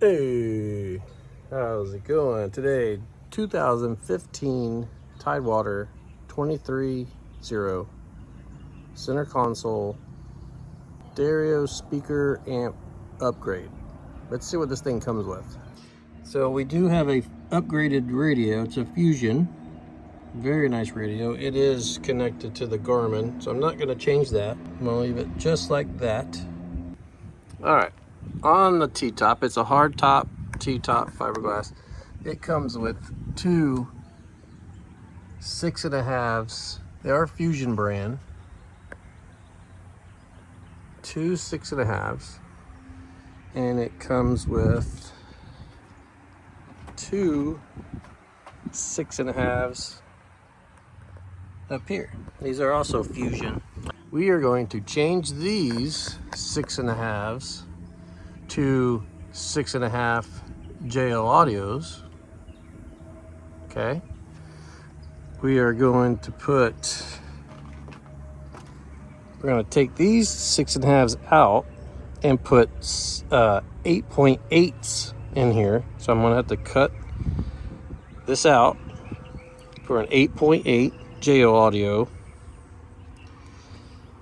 Hey, how's it going? Today, 2015 Tidewater 23.0 center console stereo speaker amp upgrade. Let's see what this thing comes with. So we do have a upgraded radio. It's a Fusion. Very nice radio. It is connected to the Garmin, so I'm not going to change that. I'm going to leave it just like that. All right. On the T-top, it's a hard top T-top fiberglass. It comes with two 6.5s. They are Fusion brand. Two 6.5s. And it comes with two 6.5s up here. These are also Fusion. We are going to change these 6.5s to 6.5 JL audios. Okay. We are going to we're going to take these 6.5s out and put 8.8s in here. So I'm going to have to cut this out for an 8.8 JL audio.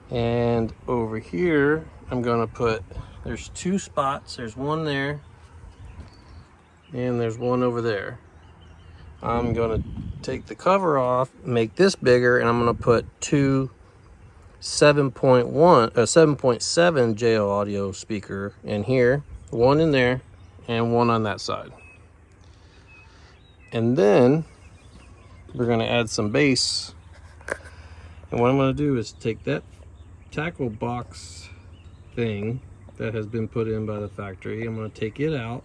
And over here, I'm going to put, there's two spots. There's one there, and there's one over there. I'm going to take the cover off, make this bigger, and I'm going to put two 7.7 JL audio speaker in here, one in there, and one on that side. And then we're going to add some bass. And what I'm going to do is take that tackle box thing that has been put in by the factory. I'm going to take it out,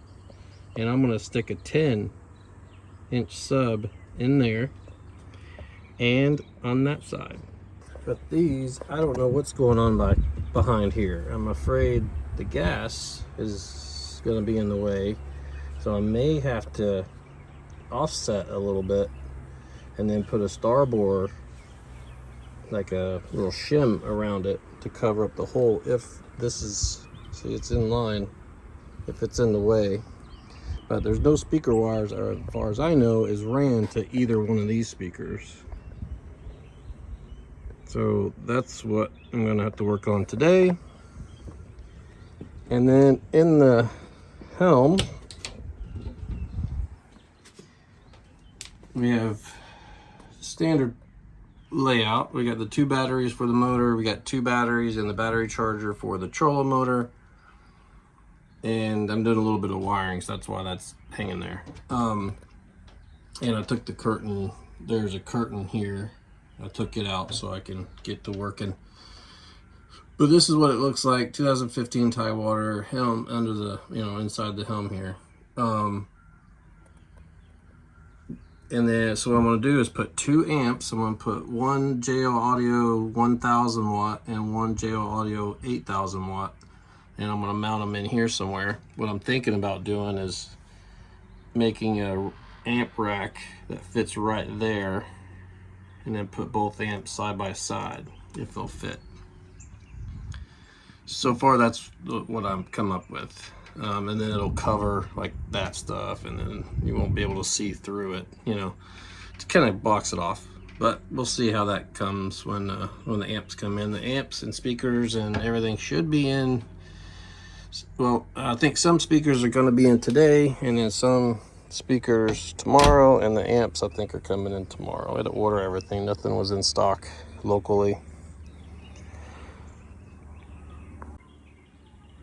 and I'm going to stick a 10-inch sub in there and on that side. But these, I don't know what's going on behind here. I'm afraid the gas is going to be in the way, so I may have to offset a little bit and then put a starboard, like a little shim around it to cover up the hole if this is, see, it's in line, if it's in the way. But there's no speaker wires, or as far as I know, is ran to either one of these speakers. So that's what I'm gonna have to work on today. And then in the helm, we have standard layout. We got the two batteries for the motor. We got two batteries and the battery charger for the trolling motor. And I'm doing a little bit of wiring, so that's why that's hanging there. And I took the curtain. There's a curtain here. I took it out so I can get to working. But this is what it looks like. 2015 Tidewater helm under the, inside the helm here. And then, so what I'm going to do is put two amps. I'm going to put one JL Audio 1000 watt and one JL Audio 8000 watt. And I'm going to mount them in here somewhere. What I'm thinking about doing is making a amp rack that fits right there. And then put both amps side by side, if they'll fit. So far, that's what I've come up with. And then it'll cover like that stuff, and then you won't be able to see through it, to kind of box it off. But we'll see how that comes when the amps come in. The amps and speakers and everything should be in. Well, I think some speakers are going to be in today, and then some speakers tomorrow, and the amps I think are coming in tomorrow. I had to order everything. Nothing was in stock locally.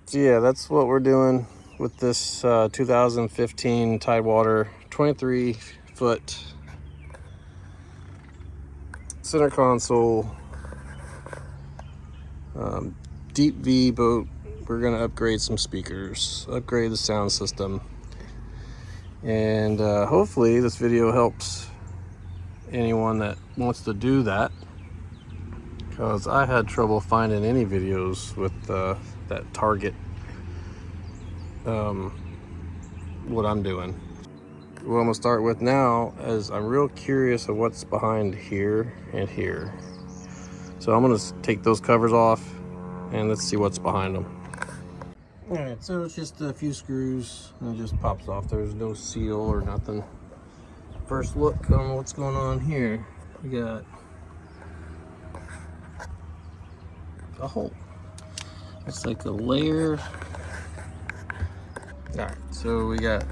So yeah, that's what we're doing with this 2015 Tidewater 23-foot center console deep V boat. We're going to upgrade some speakers, upgrade the sound system, and hopefully this video helps anyone that wants to do that, because I had trouble finding any videos with that target what I'm doing. What I'm gonna start with now is I'm real curious of what's behind here and here. So I'm gonna take those covers off and let's see what's behind them. Alright, so it's just a few screws and it just pops off. There's no seal or nothing. First look on what's going on here. We got a hole. It's like a layer. Alright, so we got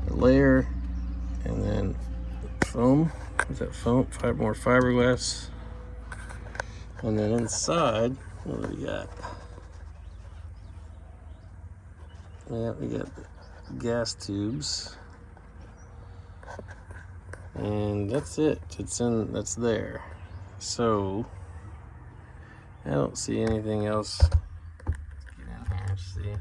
a layer and then foam. Is that foam? More fiberglass. And then inside, what do we got? Yeah, we got the gas tubes. And that's it. That's there. So I don't see anything else. Let's get in here and see.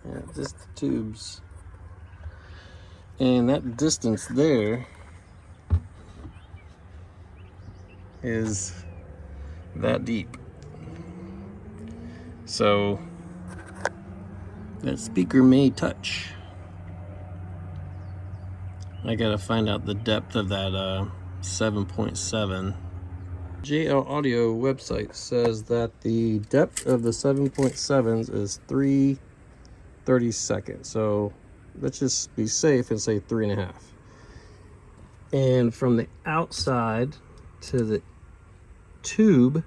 Yeah, just the tubes. And that distance there is that deep. So that speaker may touch. I gotta find out the depth of that 7.7. JL Audio website says that the depth of the 7.7s is 3/32. So let's just be safe and say 3.5. And from the outside to the tube,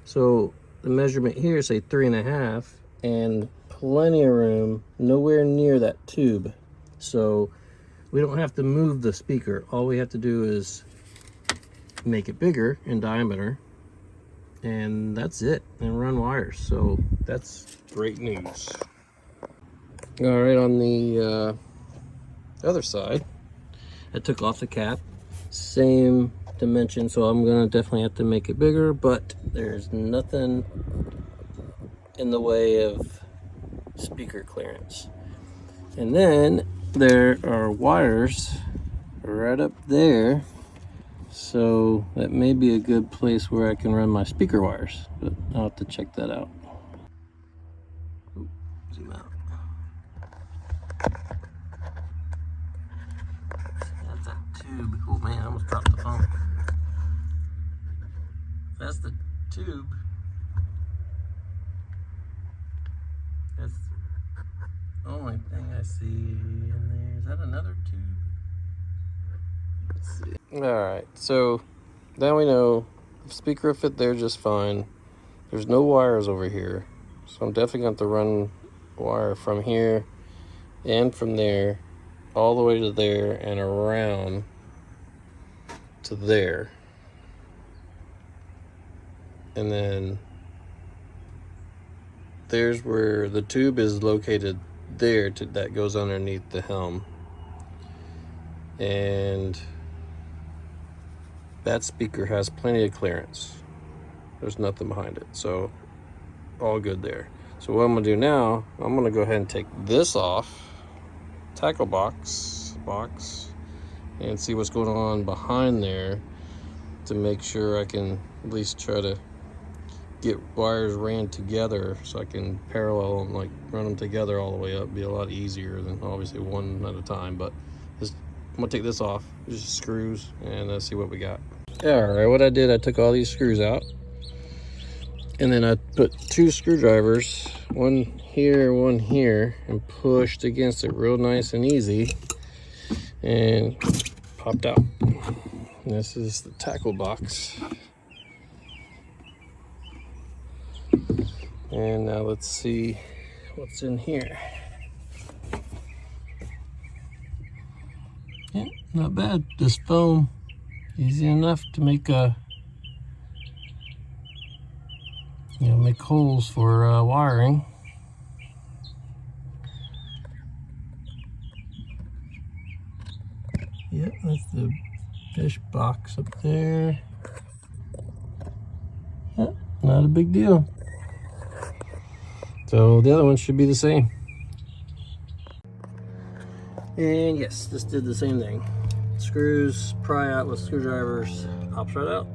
so the measurement here say 3.5, and plenty of room, nowhere near that tube. So we don't have to move the speaker. All we have to do is make it bigger in diameter, and that's it, and run wires. So that's great news. All right, on the other side, I took off the cap, same dimension, so I'm gonna definitely have to make it bigger, but there's nothing in the way of speaker clearance. And then there are wires right up there, so that may be a good place where I can run my speaker wires, but I'll have to check that out. Ooh, zoom out. That's that tube. Oh man, I almost dropped the phone. That's the tube. That's the only thing I see in there. Is that another tube? Let's see. Alright, so now we know the speaker will fit there just fine. There's no wires over here, so I'm definitely going to have to run wire from here and from there all the way to there and around to there. And then there's where the tube is located there, that goes underneath the helm. And that speaker has plenty of clearance. There's nothing behind it, so all good there. So what I'm gonna do now, I'm gonna go ahead and take this off, tackle box, and see what's going on behind there to make sure I can at least try to get wires ran together so I can parallel them, like run them together all the way up. Be a lot easier than obviously one at a time, but just, I'm gonna take this off, just screws, and see what we got. All right, what I did, I took all these screws out, and then I put 2 screwdrivers, one here, and pushed against it real nice and easy, and popped out. And this is the tackle box. And now let's see what's in here. Yeah, not bad. This foam, easy enough to make make holes for wiring. Yep, that's the fish box up there. Yep, not a big deal. So the other one should be the same. And yes, this did the same thing. Screws pry out with screwdrivers, pops right out.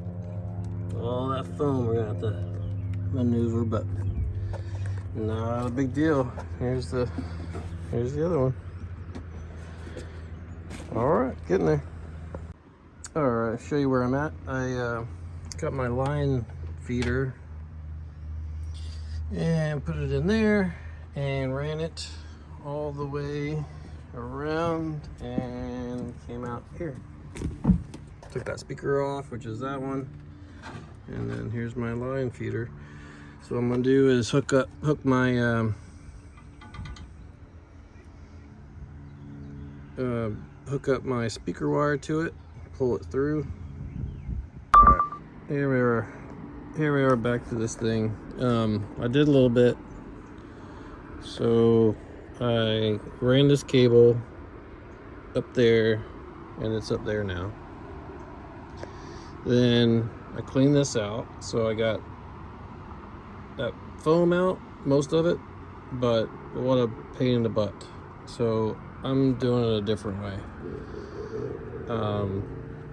All that foam we're gonna have to maneuver, but not a big deal. Here's the other one. All right, getting there. All right, show you where I'm at. I got my line feeder and put it in there and ran it all the way around and came out here. Took that speaker off, which is that one, and then here's my line feeder. So what I'm gonna do is hook my hook up my speaker wire to it, pull it through. All right, here we are back to this thing. I did a little bit. So I ran this cable up there, and it's up there now. Then I cleaned this out, so I got that foam out, most of it, but what a pain in the butt. So I'm doing it a different way.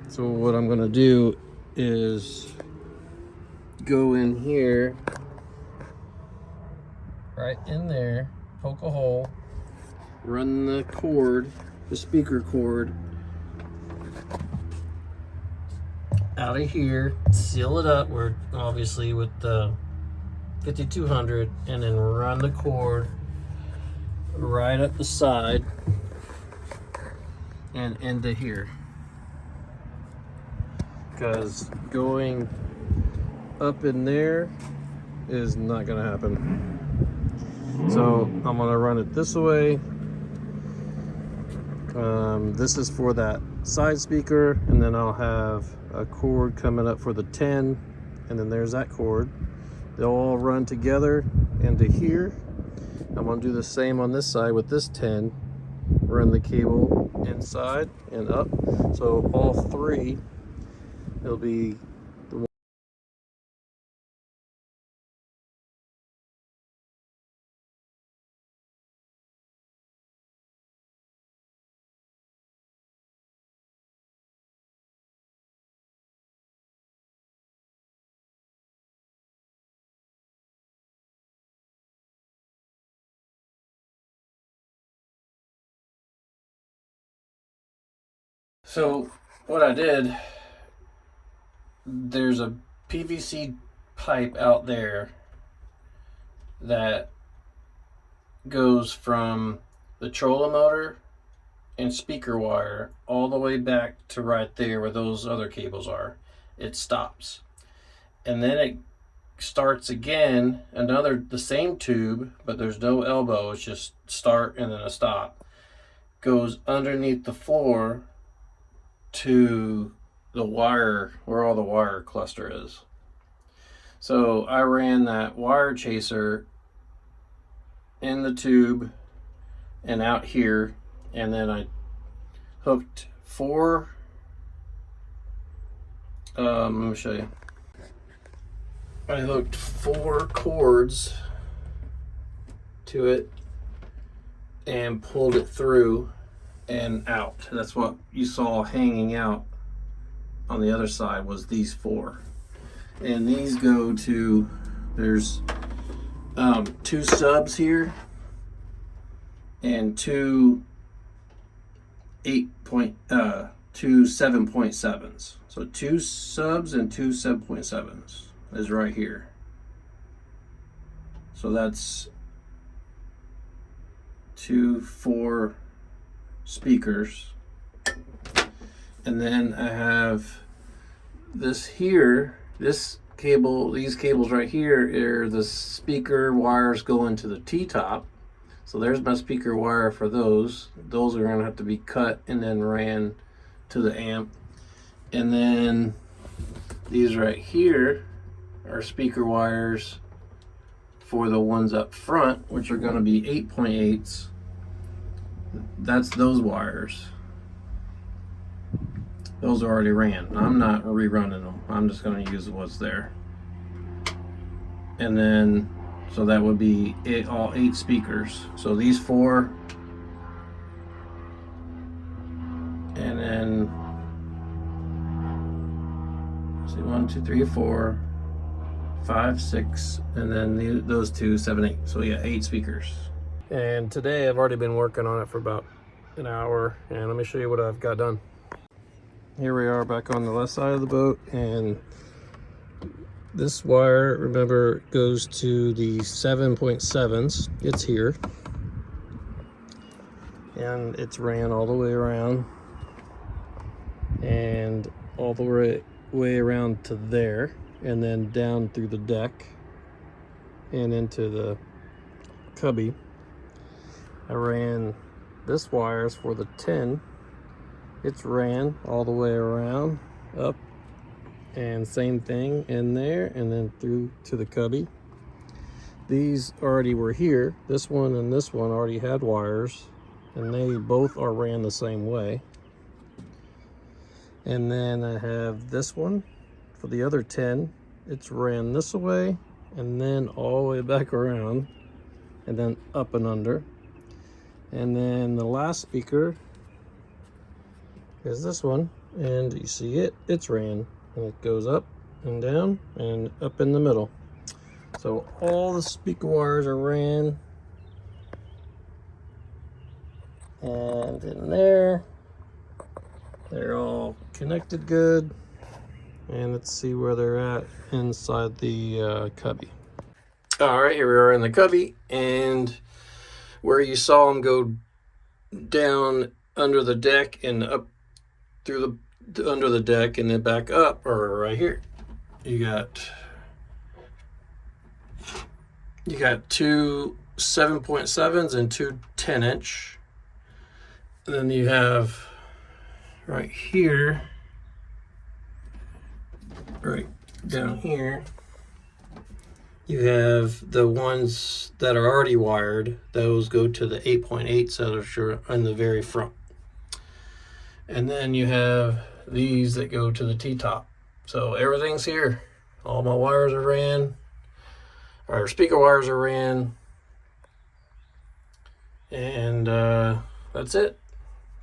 So what I'm gonna do is go in here, right in there, poke a hole, run the cord, the speaker cord, out of here, seal it up, where obviously with the 5200, and then run the cord right up the side and into here, because going up in there is not gonna happen. So I'm gonna run it this way. This is for that side speaker, and then I'll have a cord coming up for the 10, and then there's that cord. They'll all run together into here. I'm gonna do the same on this side with this 10. Run the cable inside and up. So all three, it'll be the one. So what I did, there's a PVC pipe out there that goes from the trolling motor and speaker wire all the way back to right there where those other cables are. It stops, and then it starts again, the same tube, but there's no elbow, it's just start and then a stop, goes underneath the floor to the wire, where all the wire cluster is. So I ran that wire chaser in the tube and out here, and then I hooked four, let me show you. I hooked 4 cords to it and pulled it through and out. That's what you saw hanging out on the other side, was these 4. And these go to, there's 2 subs here and two 7.7s. So 2 subs and 2 7.7s is right here. So that's 2, 4 speakers. And then I have this here, this cable, these cables right here are the speaker wires going to the T-top. So there's my speaker wire for those. Those are gonna have to be cut and then ran to the amp. And then these right here are speaker wires for the ones up front, which are gonna be 8.8s. That's those wires. Those are already ran. I'm not rerunning them. I'm just going to use what's there. And then, so that would be all 8 speakers. So these 4, and then, see, 1, 2, 3, 4, 5, 6, and then those 2, 7, 8. So yeah, 8 speakers. And today I've already been working on it for about an hour, and let me show you what I've got done. Here we are back on the left side of the boat, and This wire, remember, goes to the 7.7s. It's here. And it's ran all the way around. And all the way around to there. And then down through the deck. And into the cubby. I ran this wires for the 10. It's ran all the way around, up, and same thing in there, and then through to the cubby. These already were here. This one and this one already had wires, and they both are ran the same way. And then I have this one for the other 10. It's ran this way, and then all the way back around, and then up and under. And then the last speaker is this one, and you see it's ran, and it goes up and down and up in the middle. So all the speaker wires are ran, and in there they're all connected good. And let's see where they're at inside the cubby. All right, here we are in the cubby, and where you saw them go down under the deck and up through the under the deck and then back up, or right here. You got two 7.7s and two 10-inch. And then you have right here, right down here, you have the ones that are already wired. Those go to the 8.8 that are in the very front. And then you have these that go to the T-top. So everything's here. All my wires are ran. Our speaker wires are ran. And that's it.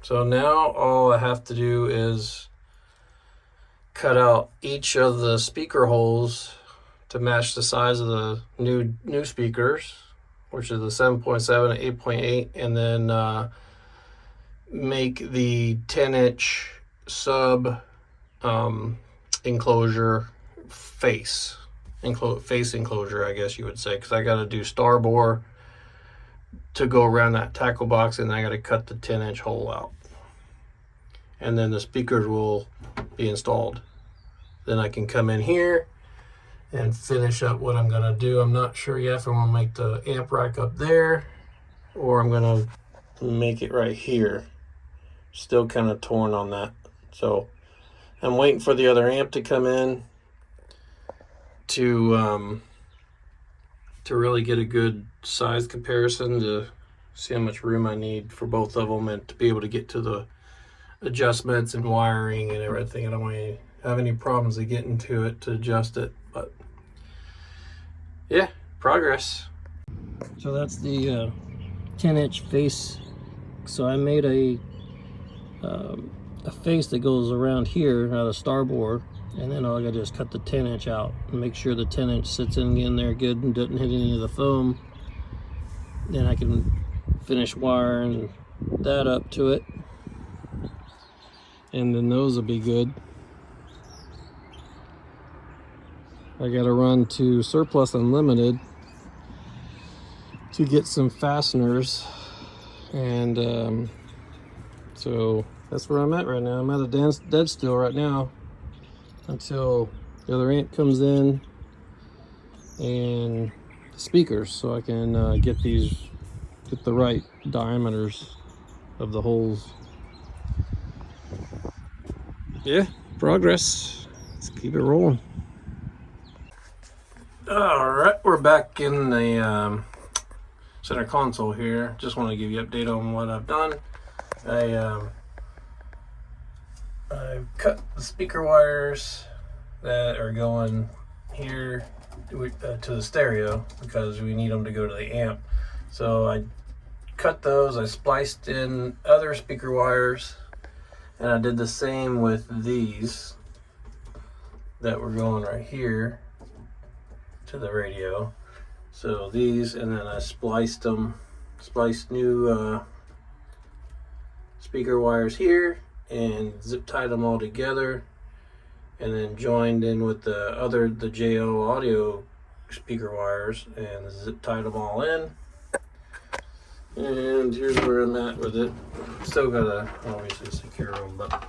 So now all I have to do is cut out each of the speaker holes to match the size of the new speakers, which is the 7.7 and 8.8, and then make the 10-inch sub enclosure face enclosure, I guess you would say, because I got to do star bore to go around that tackle box, and I got to cut the 10-inch hole out, and then the speakers will be installed. Then I can come in here and finish up what I'm gonna do. I'm not sure yet if I'm gonna make the amp rack up there or I'm gonna make it right here. Still kind of torn on that. So I'm waiting for the other amp to come in to really get a good size comparison, to see how much room I need for both of them, and to be able to get to the adjustments and wiring and everything. I don't want to have any problems of getting to it to adjust it, but yeah, progress. So that's the 10-inch face. So I made a face that goes around here out of star bore, and then all I gotta do is cut the 10-inch out and make sure the 10-inch sits in there good and doesn't hit any of the foam. Then I can finish wiring that up to it, and then those will be good. I gotta run to Surplus Unlimited to get some fasteners, and so that's where I'm at right now. I'm at a dead still right now until the other amp comes in and the speakers, so I can get the right diameters of the holes. Yeah, progress. Let's keep it rolling. All right, we're back in the center console here. Just want to give you an update on what I've done. I cut the speaker wires that are going here to the stereo because we need them to go to the amp. So I cut those, I spliced in other speaker wires, and I did the same with these that were going right here to the radio. So these, and then I spliced new speaker wires here and zip tied them all together, and then joined in with the JO audio speaker wires, and zip tied them all in. And here's where I'm at with it. Still gotta obviously secure them, but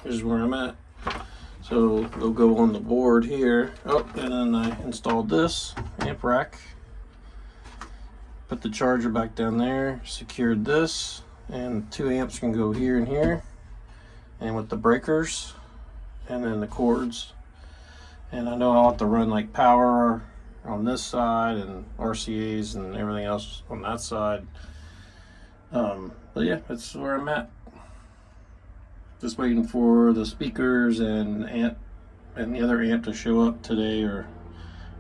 here's where I'm at. So they'll go on the board here. Oh, and then I installed this amp rack. Put the charger back down there, secured this, and 2 amps can go here and here. And with the breakers, and then the cords. And I know I'll have to run like power on this side and RCAs and everything else on that side. But yeah, that's where I'm at. Just waiting for the speakers and amp and the other amp to show up today or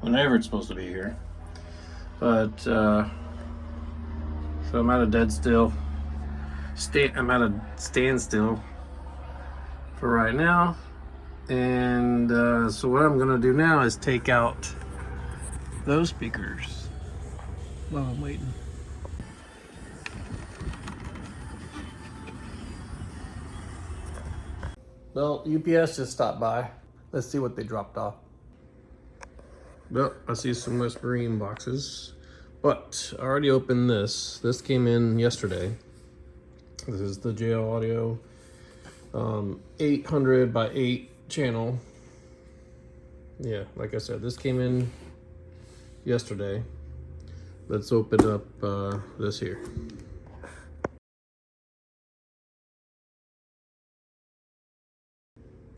whenever it's supposed to be here. But so I'm at a dead still. I'm at a standstill for right now. And so what I'm gonna do now is take out those speakers while I'm waiting. Well, UPS just stopped by. Let's see what they dropped off. Well, I see some West Marine boxes, but I already opened this. This came in yesterday. This is the JL Audio 800 by 8 channel. Yeah, like I said, this came in yesterday. Let's open up this here.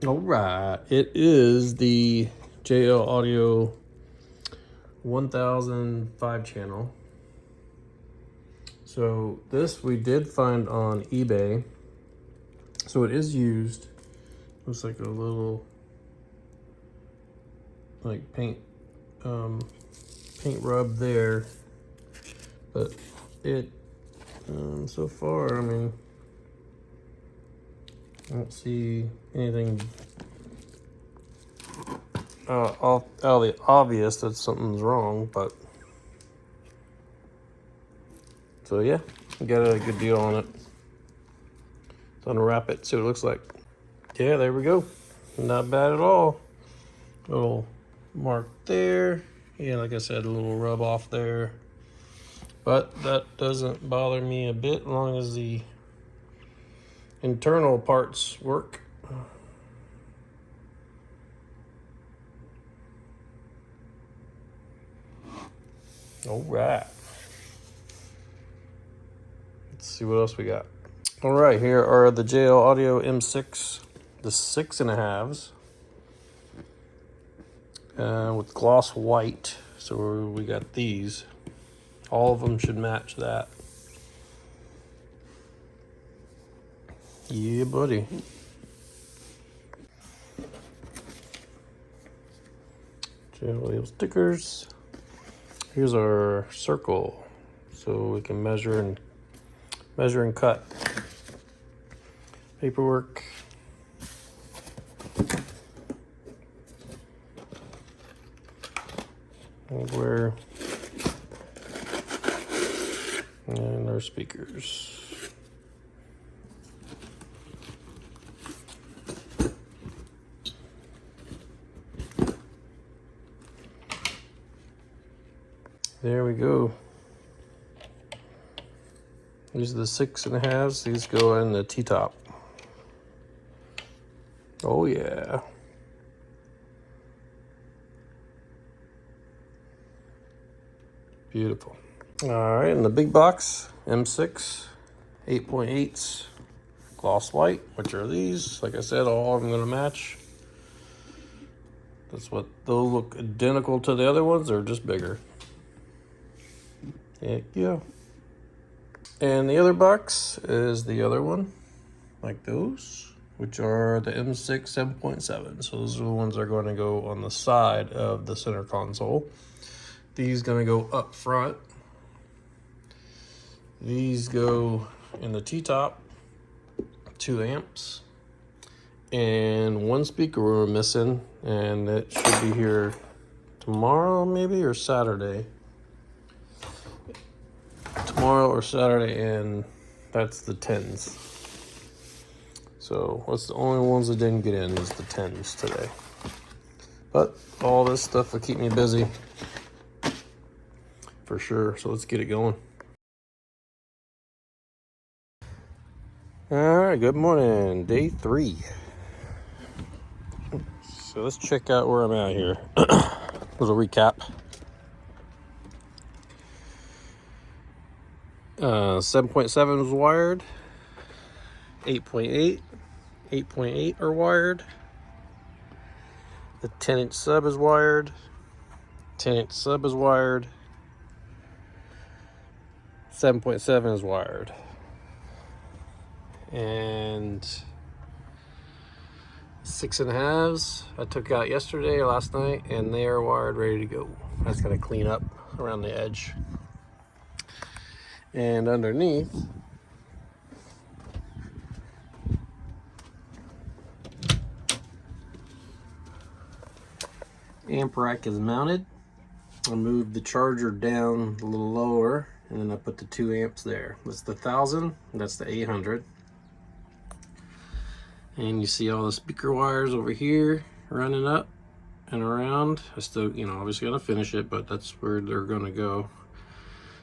All right, it is the JL Audio 1005 channel. So this we did find on eBay. So it is used. Looks like a little like paint rub there, but it so far, I mean, I don't see anything out of the obvious that something's wrong, but so yeah, got a good deal on it. Let's unwrap it, see what it looks like. Yeah, there we go. Not bad at all. Little mark there. Yeah, like I said, a little rub off there. But that doesn't bother me a bit as long as the internal parts work. All right. Let's see what else we got. All right, here are the JL Audio M6, the 6.5s, with gloss white. So we got these. All of them should match that. Yeah, buddy. JL Audio stickers. Here's our circle, so we can measure and cut. Paperwork. Hardware. And our speakers. There we go. These are the 6.5s. These go in the T-top. Oh yeah. Beautiful. All right, in the big box, M6, 8.8s, gloss white, which are these. Like I said, all of them gonna match. That's what they'll look identical to the other ones, or just bigger. Heck yeah. And the other box is the other one, like those, which are the M6 7.7. So those are the ones that are going to go on the side of the center console. These going to go up front. These go in the T-top, 2 amps, and 1 speaker we're missing, and it should be here tomorrow maybe, or Saturday. Tomorrow or Saturday, and that's the 10s. So what's the only ones that didn't get in is the 10s today. But all this stuff will keep me busy for sure. So let's get it going. All right, good morning, day 3. So let's check out where I'm at here. Little recap. 7.7 was wired. 8.8. 8.8 are wired. The 10-inch sub is wired. 10-inch sub is wired. 7.7 is wired. And 6.5s I took out yesterday or last night, and they are wired, ready to go. I just gotta clean up around the edge. And underneath, amp rack is mounted. I moved the charger down a little lower, and then I put the 2 amps there. That's the 1000, that's the 800. And you see all the speaker wires over here running up and around. I still, obviously gonna finish it, but that's where they're gonna go.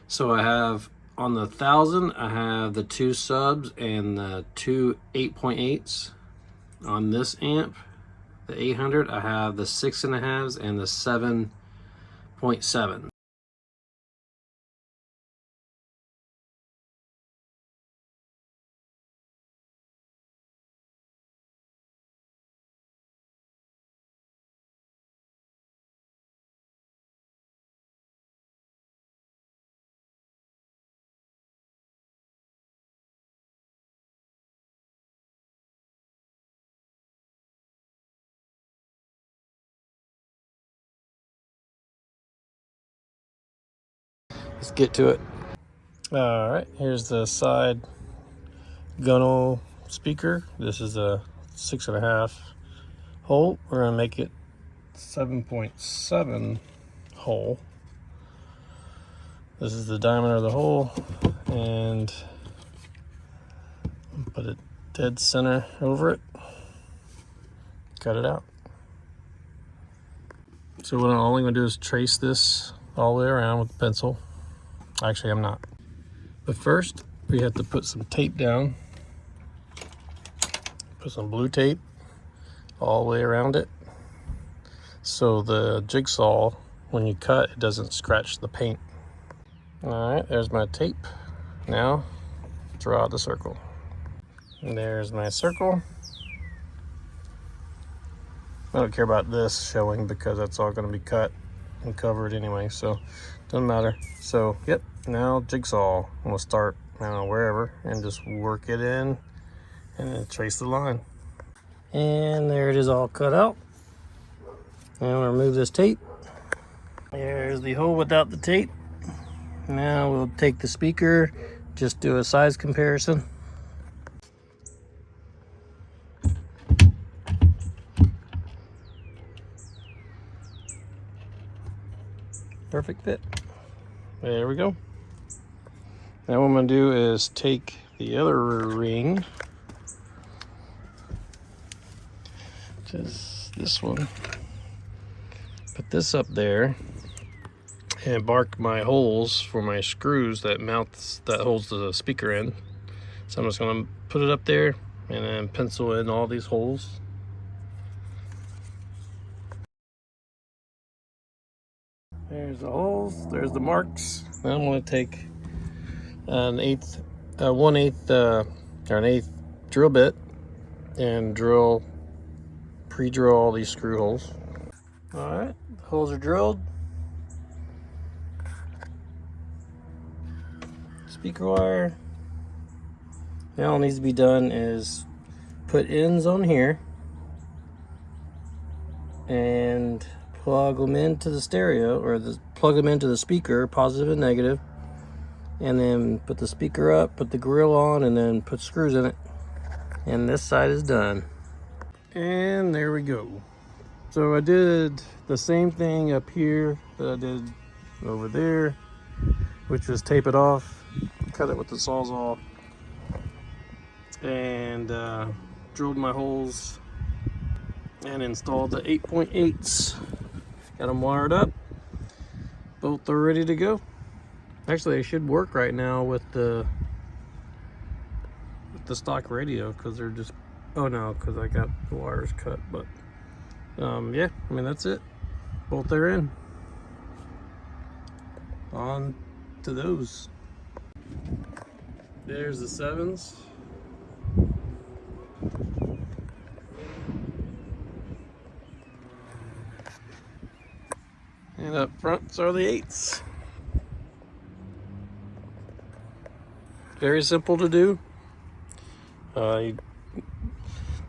So I have, on the 1000, I have the 2 subs and the 2 8.8s. On this amp, the 800, I have the 6.5s and the 7.7. Let's get to it. All right, here's the side gunnel speaker. This is a 6.5 hole. We're gonna make it 7.7 hole. This is the diameter of the hole, and put it dead center over it. Cut it out. So what I'm only gonna do is trace this all the way around with a pencil. Actually, I'm not. But first, we have to put some tape down. Put some blue tape all the way around it, so the jigsaw, when you cut, it doesn't scratch the paint. All right, there's my tape. Now, draw the circle. And there's my circle. I don't care about this showing because that's all going to be cut and covered anyway, so doesn't matter. So, yep, now jigsaw. I'm going to start, wherever, and just work it in and then trace the line. And there it is, all cut out. Now we'll remove this tape. There's the hole without the tape. Now we'll take the speaker, just do a size comparison. Perfect fit. There we go. Now what I'm gonna do is take the other ring, which is this one, put this up there, and mark my holes for my screws that holds the speaker in. So I'm just gonna put it up there and then pencil in all these holes. There's the holes, there's the marks. Now I'm going to take an 1/8 drill bit and pre-drill all these screw holes. All right, the holes are drilled. Speaker wire. Now all needs to be done is put ends on here and plug them into the stereo, or plug them into the speaker, positive and negative, and then put the speaker up, put the grill on, and then put screws in it. And this side is done. And there we go. So I did the same thing up here that I did over there, which was tape it off, cut it with the Sawzall, and drilled my holes and installed the 8.8s. Got them wired up. Both are ready to go. Actually, they should work right now with the stock radio, because they're just, oh no, because I got the wires cut. But yeah, I mean, that's it. Both are in. On to those. There's the 7s. And up front are the 8s. Very simple to do.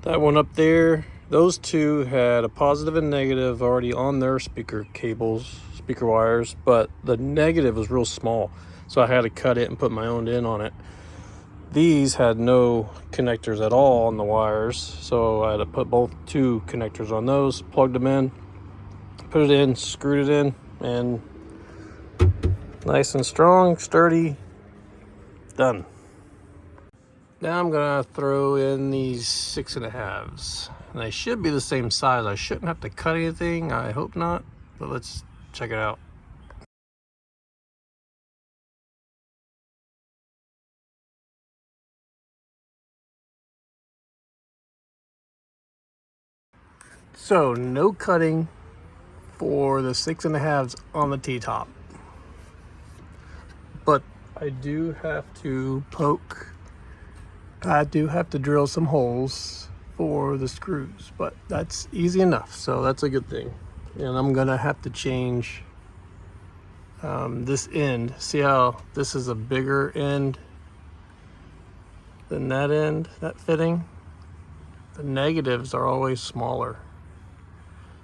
That one up there, those two had a positive and negative already on their speaker cables, speaker wires, but the negative was real small, so I had to cut it and put my own in on it. These had no connectors at all on the wires, so I had to put both two connectors on those, plugged them in, put it in, screwed it in, and nice and strong, sturdy, done. Now I'm gonna throw in these 6.5s. And they should be the same size. I shouldn't have to cut anything, I hope not, but let's check it out. So no cutting for the 6.5s on the T-top. But I do have to poke. I do have to drill some holes for the screws, but that's easy enough, so that's a good thing. And I'm gonna have to change this end. See how this is a bigger end than that end, that fitting? The negatives are always smaller,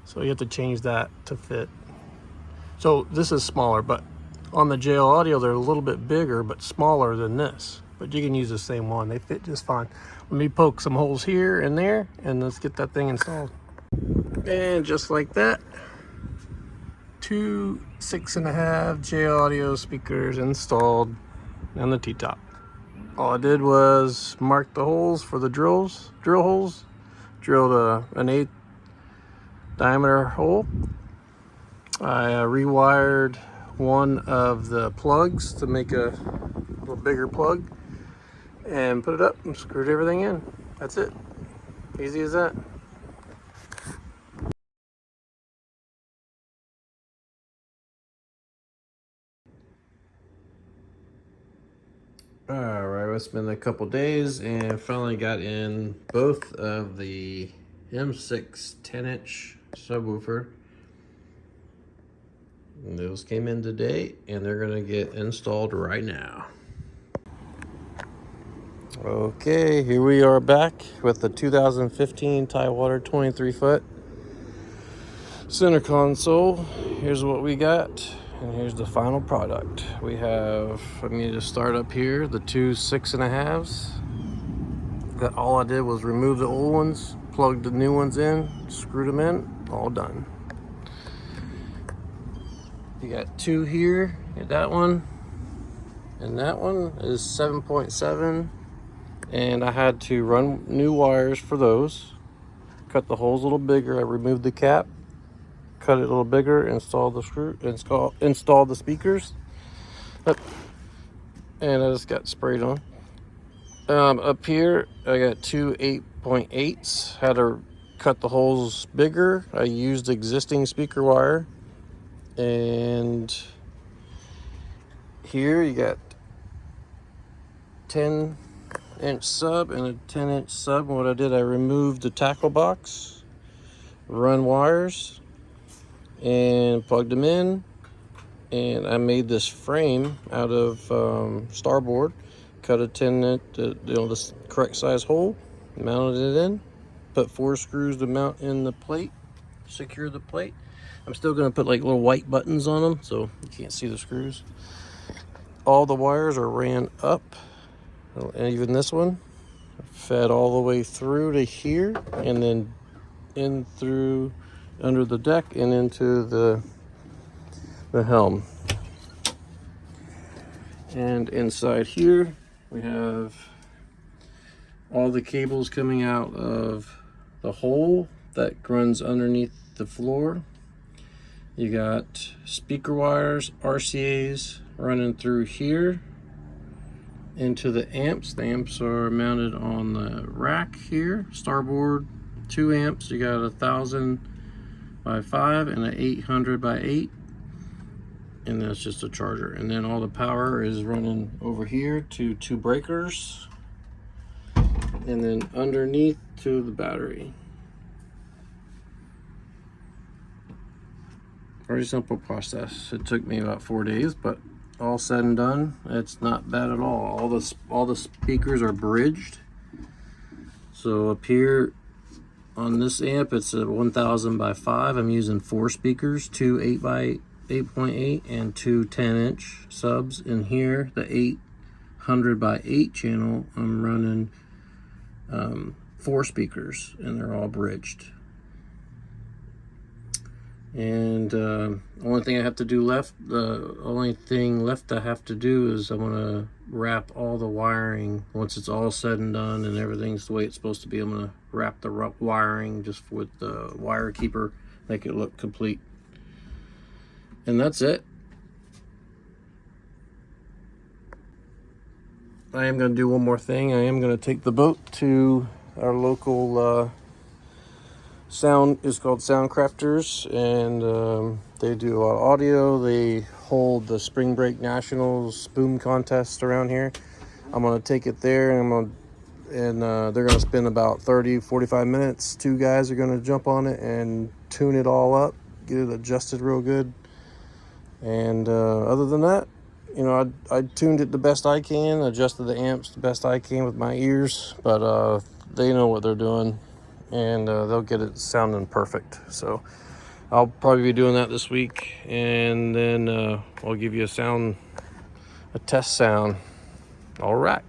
so you have to change that to fit. So this is smaller, but on the JL Audio they're a little bit bigger but smaller than this. But you can use the same one, they fit just fine. Let me poke some holes here and there, and let's get that thing installed. And just like that, 2 6.5 JL Audio speakers installed on the T-top. All I did was mark the holes for the drill holes, drilled an 8 diameter hole. I rewired one of the plugs to make a little bigger plug, and put it up and screwed everything in. That's it. Easy as that. Alright, it's been a couple days and finally got in both of the M6 10-inch subwoofer. And those came in today and they're gonna get installed right now. Okay, here we are back with the 2015 Tidewater 23-foot center console. Here's what we got, and here's the final product. We have, let me just start up here, the 2 6.5s. That all I did was remove the old ones, plugged the new ones in, screwed them in, all done. You got 2 here, that one, and that one is 7.7. And I had to run new wires for those. Cut the holes a little bigger. I removed the cap, cut it a little bigger, installed the installed the speakers. And I just got sprayed on. Up here, I got 2 8.8s. Had to cut the holes bigger. I used existing speaker wire. And here you got 10-inch sub and a 10-inch sub. And what I did, I removed the tackle box, run wires, and plugged them in. And I made this frame out of starboard, cut a 10-inch, the correct size hole, mounted it in, put 4 screws to mount in the plate, secure the plate. I'm still gonna put like little white buttons on them so you can't see the screws. All the wires are ran up. And even this one fed all the way through to here, and then in through under the deck and into the helm. And inside here we have all the cables coming out of the hole that runs underneath the floor. You got speaker wires, RCAs running through here into the amps. The amps are mounted on the rack here, starboard 2 amps. You got 1000 by 5 and an 800 by 8, and that's just a charger. And then all the power is running over here to 2 breakers, and then underneath to the battery. Very simple process. It took me about 4 days, but all said and done, it's not bad at all. All the speakers are bridged. So up here on this amp, it's a 1000 by 5. I'm using 4 speakers, 2 8 by 8.8 and 2 10-inch subs. In here, the 800 by 8 channel, I'm running 4 speakers, and they're all bridged. And the only thing left I have to do is I'm gonna wrap all the wiring. Once it's all said and done and everything's the way it's supposed to be, I'm gonna wrap the wiring just with the wire keeper, make it look complete. And that's it. I am gonna do one more thing. I am gonna take the boat to our local sound is called Soundcrafters, and they do a lot of audio. They hold the Spring Break Nationals boom contest around here. I'm gonna take it there, and they're gonna spend about 30-45 minutes. 2 guys are gonna jump on it and tune it all up, get it adjusted real good. And other than that, you know, I tuned it the best I can, adjusted the amps the best I can with my ears, but they know what they're doing, and they'll get it sounding perfect. So I'll probably be doing that this week, and then I'll give you a test sound. All right.